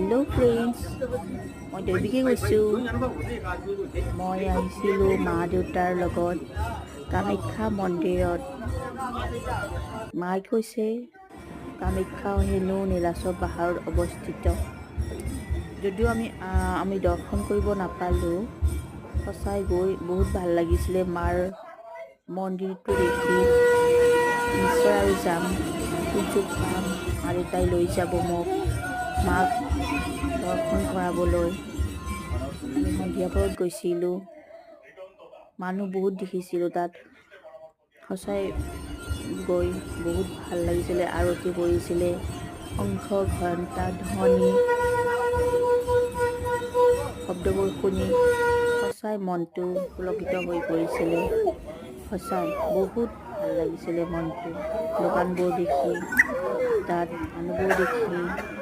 Hello' friends, মই দৈৱিকে কৈছোঁ। মই আহিছিলোঁ মা দেউতাৰ লগত কামাখ্যা মন্দিৰত। মায়ে কৈছে কামাখ্যা হেনো নীলাচল পাহাৰত অৱস্থিত। যদিও আমি দৰ্শন কৰিব নাপালোঁ, সঁচাই গৈ বহুত ভাল লাগিছিলে। মাৰ মন্দিৰটো দেখি নিশ্চয় আৰু যাম, সুযোগ পাম। মা দেউতাই লৈ যাব মোক মাক দৰ্শন কৰাবলৈ। আমি সন্ধিয়া পৰত গৈছিলোঁ, মানুহ বহুত দেখিছিলোঁ তাত। সঁচাই গৈ বহুত ভাল লাগিছিলে। আৰতি কৰিছিলে, শংখ ঘণ্টা ধ্বনি শব্দবোৰ শুনি সঁচাই মনটো পুলকিত হৈ পৰিছিলে। সঁচাই বহুত ভাল লাগিছিলে মনটো, দোকানবোৰ দেখি, তাত মানুহবোৰ দেখি।